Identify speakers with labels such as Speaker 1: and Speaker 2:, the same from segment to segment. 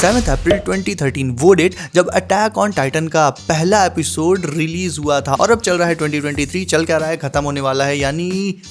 Speaker 1: 7 अप्रैल 2013 वो डेट जब attack on Titan का पहला एपिसोड रिलीज हुआ था और अब चल रहा है 2023, चल क्या रहा है, खत्म होने वाला है, यानी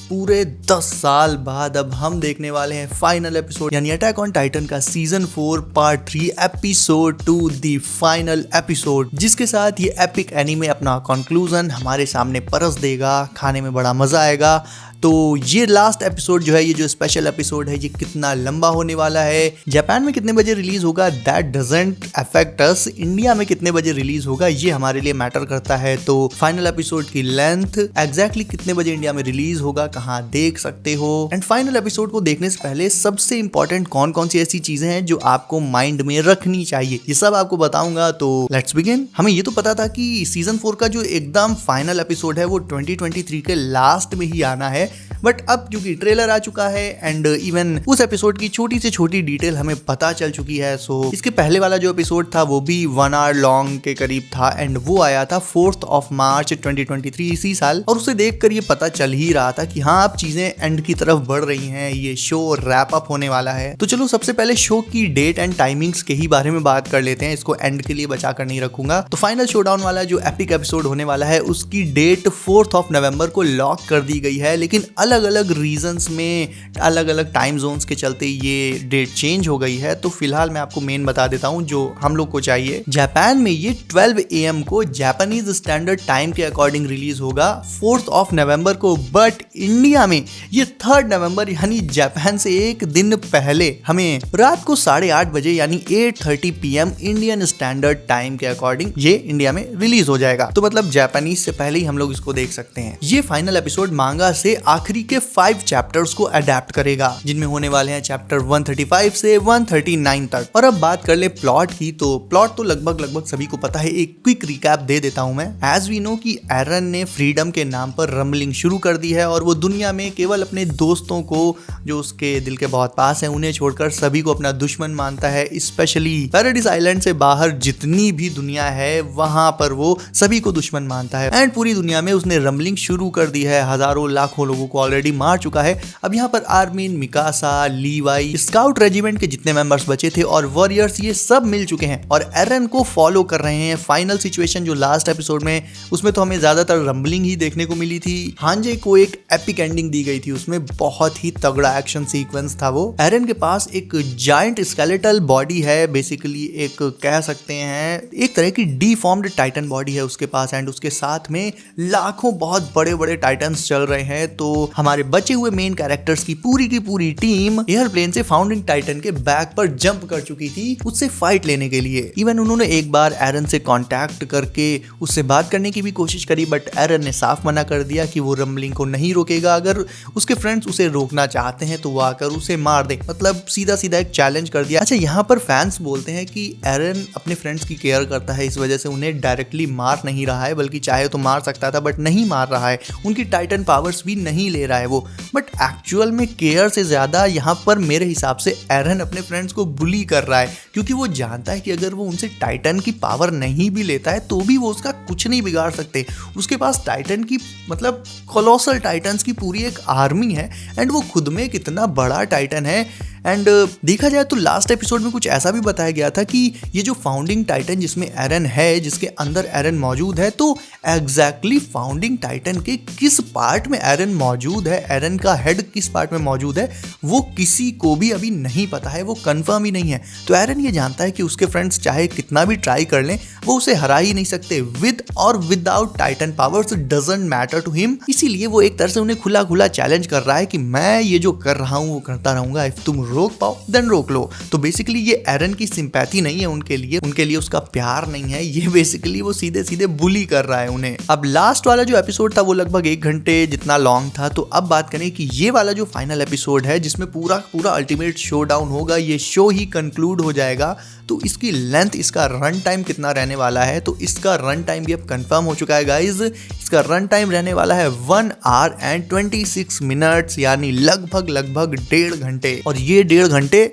Speaker 1: पूरे 10 साल बाद अब हम देखने वाले हैं फाइनल एपिसोड यानी अटैक ऑन टाइटन का season 4 part 3 episode 2 the final episode, जिसके साथ ये एपिक एनीमे अपना कंक्लूजन हमारे सामने परस देगा। खाने में बड़ा मजा आएगा। तो ये लास्ट एपिसोड जो है, ये जो स्पेशल एपिसोड है, ये कितना लंबा होने वाला है, जापान में कितने बजे रिलीज होगा that doesn't affect us, India में कितने बजे रिलीज होगा ये हमारे लिए मैटर करता है। तो फाइनल एपिसोड की लेंथ एग्जैक्टली कितने बजे इंडिया में रिलीज होगा, कहाँ देख सकते हो, एंड फाइनल एपिसोड को देखने से पहले सबसे इंपॉर्टेंट कौन कौन सी ऐसी चीजें हैं जो आपको माइंड में रखनी चाहिए, ये सब आपको बताऊंगा। तो लेट्स बिगिन। हमें ये तो पता था कि सीजन 4 का जो एकदम फाइनल एपिसोड है वो 2023 के लास्ट में ही आना है, बट अब क्योंकि ट्रेलर आ चुका है एंड इवन उस एपिसोड की छोटी से छोटी डिटेल हमें पता चल चुकी है। सो इसके पहले वाला जो एपिसोड था वो भी 1 आवर लॉन्ग के करीब था एंड वो आया था 4 मार्च 2023 इसी साल, और उसे देखकर ये पता चल ही रहा था कि हाँ अब चीजें एंड की तरफ बढ़ रही हैं, ये शो रैप अप होने वाला है। तो चलो सबसे पहले शो की डेट एंड टाइमिंग्स के ही बारे में बात कर लेते हैं, इसको एंड के लिए बचा कर नहीं रखूंगा। तो फाइनल शोडाउन वाला जो एपिक एपिसोड होने वाला है उसकी डेट 4 नवंबर को लॉक कर दी गई है, लेकिन अलग अलग रीजंस में अलग अलग टाइम जोन्स के चलते ये डेट चेंज हो गई है। तो फिलहाल मैं आपको मेन बता देता हूं जो हम लोग को चाहिए। जापान में ये 12 AM को जापानीज स्टैंडर्ड टाइम के अकॉर्डिंग रिलीज होगा 4 नवंबर को, बट इंडिया में ये 3 नवंबर यानी जापान से एक दिन पहले हमें रात को 8:30 बजे यानी 8:30 PM इंडियन स्टैंडर्ड टाइम के अकॉर्डिंग ये इंडिया में रिलीज हो जाएगा। तो मतलब जापानीज से पहले ही हम लोग इसको देख सकते हैं। ये फाइनल एपिसोड मांगा से आखिरी के 5 चैप्टर्स को अडेप्ट करेगा, जिनमें होने वाले हैं चैप्टर 135 से 139 तक। और अब बात कर ले प्लॉट की, तो प्लॉट तो लगभग सभी को पता है, एक क्विक रिकैप दे देता हूं मैं। एज वी नो कि एरन ने फ्रीडम के नाम पर रम्बलिंग शुरू कर दी है और वो दुनिया में केवल अपने दोस्तों को जो उसके दिल के बहुत पास है उन्हें छोड़कर सभी को अपना दुश्मन मानता है। स्पेशली पैराडाइज आइलैंड से बाहर जितनी भी दुनिया है वहां पर वो सभी को दुश्मन मानता है एंड पूरी दुनिया में उसने रम्बलिंग शुरू कर दी है। हजारों लाखों लोगों को ऑलरेडी मार चुका है। अब यहाँ पर आर्मिन, मिकासा, लीवाई, स्काउट रेजिमेंट के जितने मेंबर्स बचे थे और वॉरियर्स ये सब मिल चुके हैं और एरन को फॉलो कर रहे हैं। फाइनल सिचुएशन जो लास्ट एपिसोड में, उसमें तो हमें ज्यादातर रंबलिंग ही देखने को मिली थी। हांजे को एक एपिक एंडिंग दी गई थी, उसमें बहुत ही तगड़ा एक्शन सीक्वेंस था वो। एरन के पास एक जायंट स्केलेटल बॉडी है, बेसिकली एक कह सकते हैं एक तरह की डीफॉर्म्ड टाइटन बॉडी है उसके पास एंड उसके साथ में लाखों बहुत बड़े बड़े टाइटन्स चल रहे हैं। तो हमारे बचे हुए मेन कैरेक्टर्स की पूरी टीम एयरप्लेन से फाउंडिंग टाइटन के बैक पर जंप कर चुकी थी उससे फाइट लेने के लिए। इवन उन्होंने एक बार एरन से कांटेक्ट करके उससे बात करने की भी कोशिश करी, बट एरन ने साफ मना कर दिया कि वो रम्बलिंग को नहीं रोकेगा। अगर उसके फ्रेंड्स उसे रोकना चाहते हैं तो वो आकर उसे मार दे, मतलब सीधा एक चैलेंज कर दिया। अच्छा, यहाँ पर फैंस बोलते हैं कि एरन अपने फ्रेंड्स की केयर करता है, इस वजह से उन्हें डायरेक्टली मार नहीं रहा है, बल्कि चाहे तो मार सकता था बट नहीं मार रहा है, उनकी टाइटन पावर्स भी नहीं ले रहा है वो। बट एक्चुअल में केयर से ज्यादा यहाँ पर मेरे हिसाब से एरन अपने फ्रेंड्स को बुली कर रहा है, क्योंकि वो जानता है कि अगर वो उनसे टाइटन की पावर नहीं भी लेता है तो भी वो उसका कुछ नहीं बिगाड़ सकते। उसके पास टाइटन की मतलब कोलोसल टाइटन्स की पूरी एक आर्मी है एंड वो खुद में कितना बड़ा टाइटन है। एंड देखा जाए तो लास्ट एपिसोड में कुछ ऐसा भी बताया गया था कि ये जो फाउंडिंग टाइटन जिसमें एरन है, जिसके अंदर एरन मौजूद है, तो एग्जैक्टली फाउंडिंग टाइटन के किस पार्ट में एरन मौजूद है, एरन का हेड किस पार्ट में मौजूद है, वो किसी को भी अभी नहीं पता है, वो कंफर्म ही नहीं है। तो एरन ये जानता है कि उसके फ्रेंड्स चाहे कितना भी ट्राई कर लें वो उसे हरा ही नहीं सकते, विद और without Titan powers doesn't matter to him. इसीलिए वो एक तरह से उन्हें खुला चैलेंज कर रहा है कि मैं ये जो कर रहा हूँ वो करता रहूंगा, इफ तुम रोक पाओ देन रोक लो। तो बेसिकली ये एरन की सिंपैथी नहीं है उनके लिए उसका प्यार नहीं है, ये बेसिकली वो सीधे बुली कर रहा है उन्हें। अब लास्ट वाला जो एपिसोड था वो लगभग 1 घंटे जितना लॉन्ग था। तो अब बात करें कि ये वाला जो फाइनल एपिसोड है जिसमें पूरा अल्टीमेट शो डाउन होगा, ये शो ही कंक्लूड हो जाएगा, तो इसकी लेंथ, इसका रन टाइम कितना रहने वाला है, तो इसका रन टाइम भी अब कंफर्म हो चुका है गाइज। इसका रन टाइम रहने वाला है 1 आवर एंड 26 मिनट्स यानी लगभग 1.5 घंटे, और ये 1.5 घंटे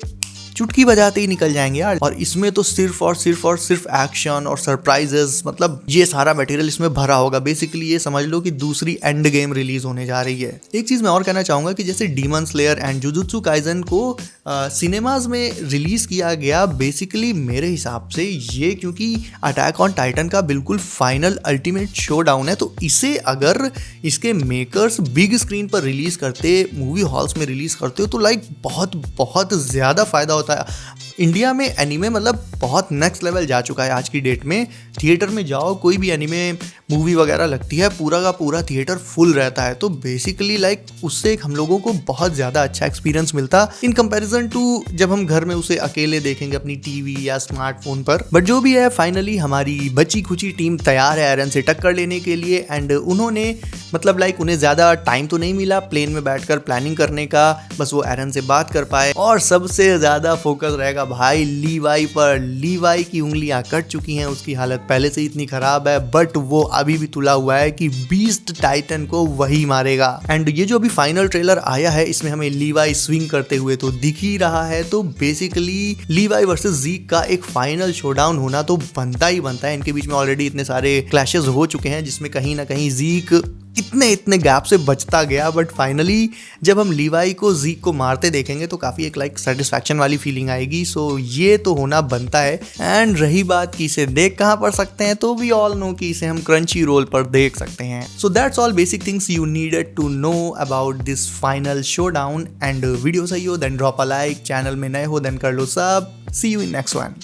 Speaker 1: चुटकी बजाते ही निकल जाएंगे यार। और इसमें तो सिर्फ और सिर्फ एक्शन और सरप्राइजेस, मतलब ये सारा मटेरियल इसमें भरा होगा। बेसिकली ये समझ लो कि दूसरी एंड गेम रिलीज होने जा रही है। एक चीज मैं और कहना चाहूंगा कि जैसे demon slayer and Jujutsu Kaisen को सिनेमाज में रिलीज किया गया, बेसिकली मेरे हिसाब से ये क्योंकि अटैक ऑन टाइटन का बिल्कुल फाइनल अल्टीमेट शो डाउन है, तो इसे अगर इसके मेकर्स बिग स्क्रीन पर रिलीज करते, मूवी हॉल्स में रिलीज करते हो, तो लाइक बहुत बहुत ज़्यादा फायदा होता है। इंडिया में एनीमे मतलब बहुत नेक्स्ट लेवल जा चुका है आज की डेट में। थिएटर में जाओ, कोई भी एनीमे मूवी वगैरह लगती है, पूरा का पूरा थिएटर फुल रहता है। तो बेसिकली लाइक उससे हम लोगों को बहुत ज़्यादा अच्छा एक्सपीरियंस मिलता इन कंपैरिजन टू जब हम घर में उसे अकेले देखेंगे अपनी टीवी या स्मार्टफोन पर। बट जो भी है, फाइनली हमारी बची खुची टीम तैयार है एरन से टक्कर लेने के लिए। एंड उन्होंने मतलब लाइक उन्हें ज़्यादा टाइम तो नहीं मिला प्लेन में बैठकर प्लानिंग करने का, बस वो एरन से बात कर पाए। और सबसे ज़्यादा फोकस रहेगा भाई लीवाई पर। लीवाई की उंगलियां कट चुकी हैं, उसकी हालत पहले से इतनी खराब है, बट वो अभी भी तुला हुआ है कि बीस्ट टाइटन को वही मारेगा। एंड ये जो अभी फाइनल ट्रेलर आया है, इसमें हमें लीवाई स्विंग करते हुए तो दिख ही रहा है। तो बेसिकली लीवाई वर्सेस ज़ीक का एक फाइनल शोडाउन होना तो बनता ही बनता है। इनके बीच में ऑलरेडी इतने सारे क्लैशेस हो चुके हैं जिसमें कहीं ना कहीं ज़ीक इतने गैप से बचता गया, बट फाइनली जब हम लीवाई को ज़ीक को मारते देखेंगे तो काफ़ी एक लाइक सेटिस्फैक्शन वाली फीलिंग आएगी। सो ये तो होना बनता है। एंड रही बात कि इसे देख कहाँ पर सकते हैं, तो वी ऑल नो कि इसे हम क्रंची रोल पर देख सकते हैं। So that's all basic things you needed to know about this final showdown. And video सही हो then drop a like, channel में नए हो देन कर लो सब। See you in next one.